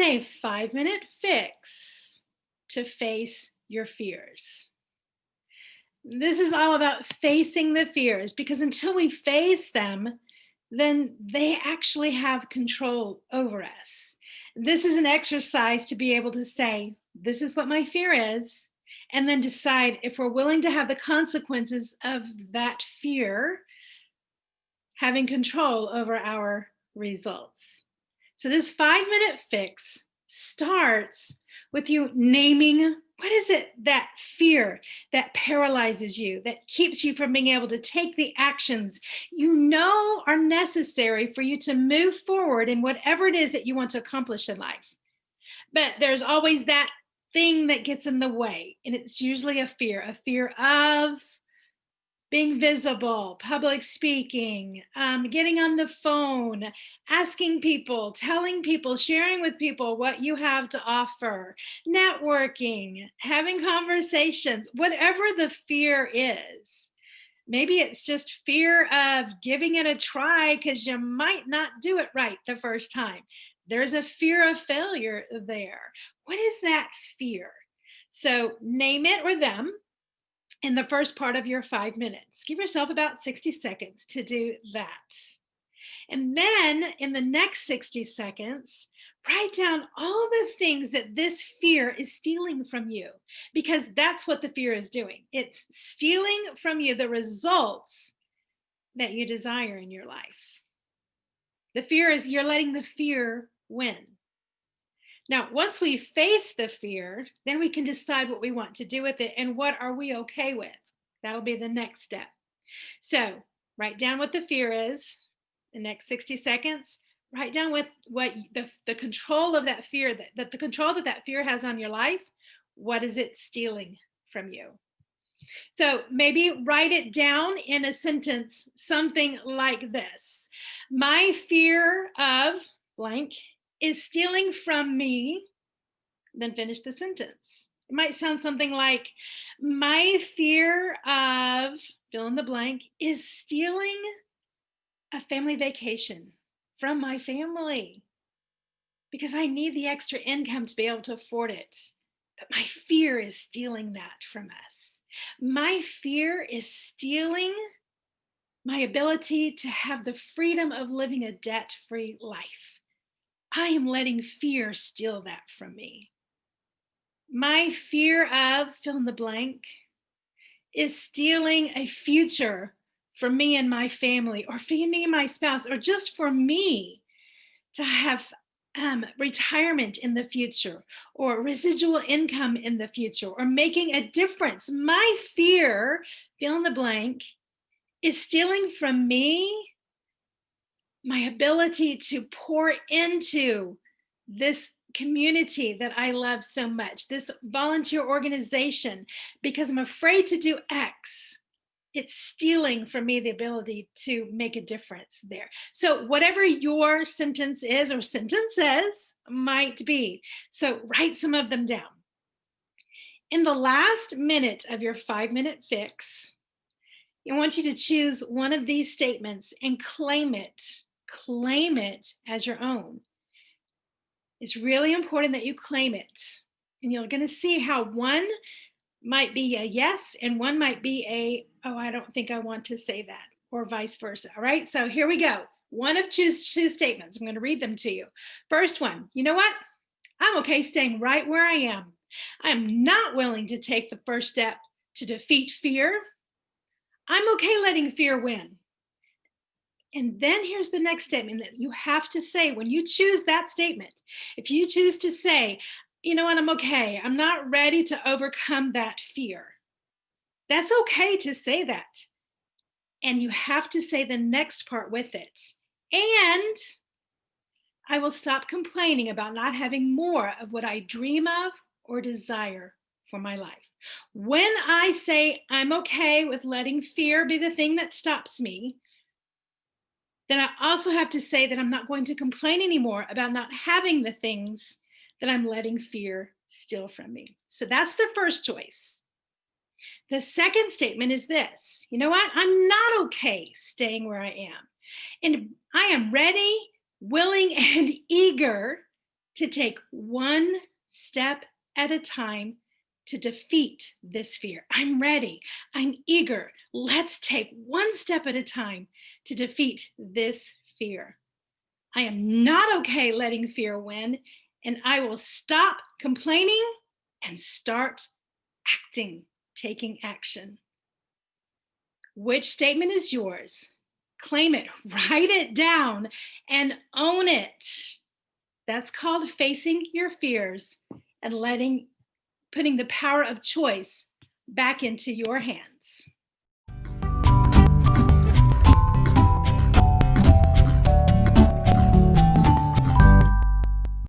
a 5-minute fix to face your fears. This is all about facing the fears because until we face them, then they actually have control over us. This is an exercise to be able to say, this is what my fear is, and then decide if we're willing to have the consequences of that fear having control over our results. So, this 5-minute fix starts with you naming what is it that fear that paralyzes you, that keeps you from being able to take the actions you know are necessary for you to move forward in whatever it is that you want to accomplish in life. But there's always that thing that gets in the way, and it's usually a fear of being visible, public speaking, getting on the phone, asking people, telling people, sharing with people what you have to offer, networking, having conversations, whatever the fear is. Maybe it's just fear of giving it a try because you might not do it right the first time. There's a fear of failure there. What is that fear? So name it or them in the first part of your 5 minutes. Give yourself about 60 seconds to do that. And then in the next 60 seconds, write down all the things that this fear is stealing from you, because that's what the fear is doing. It's stealing from you the results that you desire in your life. The fear is you're letting the fear win. Now, once we face the fear, then we can decide what we want to do with it and what are we okay with. That'll be the next step. So write down what the fear is. The next 60 seconds, write down what the control of that fear, that the control that fear has on your life. What is it stealing from you? So maybe write it down in a sentence, something like this. My fear of blank is stealing from me, then finish the sentence. It might sound something like, my fear of fill in the blank is stealing a family vacation from my family because I need the extra income to be able to afford it. But my fear is stealing that from us. My fear is stealing my ability to have the freedom of living a debt-free life. I am letting fear steal that from me. My fear of fill in the blank is stealing a future for me and my family, or for me and my spouse, or just for me to have retirement in the future, or residual income in the future, or making a difference. My fear, fill in the blank, is stealing from me my ability to pour into this community that I love so much, this volunteer organization, because I'm afraid to do X. It's stealing from me the ability to make a difference there. So, whatever your sentence is or sentences might be, so write some of them down. In the last minute of your 5-minute fix, I want you to choose one of these statements and claim it. Claim it as your own. It's really important that you claim it. And you're going to see how one might be a yes and one might be a, oh, I don't think I want to say that, or vice versa. All right, so here we go. One of two statements. I'm going to read them to you. First one, you know what? I'm okay staying right where I am. I'm not willing to take the first step to defeat fear. I'm okay letting fear win. And then here's the next statement that you have to say when you choose that statement. If you choose to say, you know what, I'm okay, I'm not ready to overcome that fear. That's okay to say that. And you have to say the next part with it. And I will stop complaining about not having more of what I dream of or desire for my life. When I say I'm okay with letting fear be the thing that stops me, then I also have to say that I'm not going to complain anymore about not having the things that I'm letting fear steal from me. So that's the first choice. The second statement is this: you know what? I'm not okay staying where I am. And I am ready, willing, and eager to take one step at a time to defeat this fear. I'm ready. I'm eager. Let's take one step at a time to defeat this fear. I am not okay letting fear win, and I will stop complaining and start acting, taking action. Which statement is yours? Claim it, write it down, and own it. That's called facing your fears and putting the power of choice back into your hands.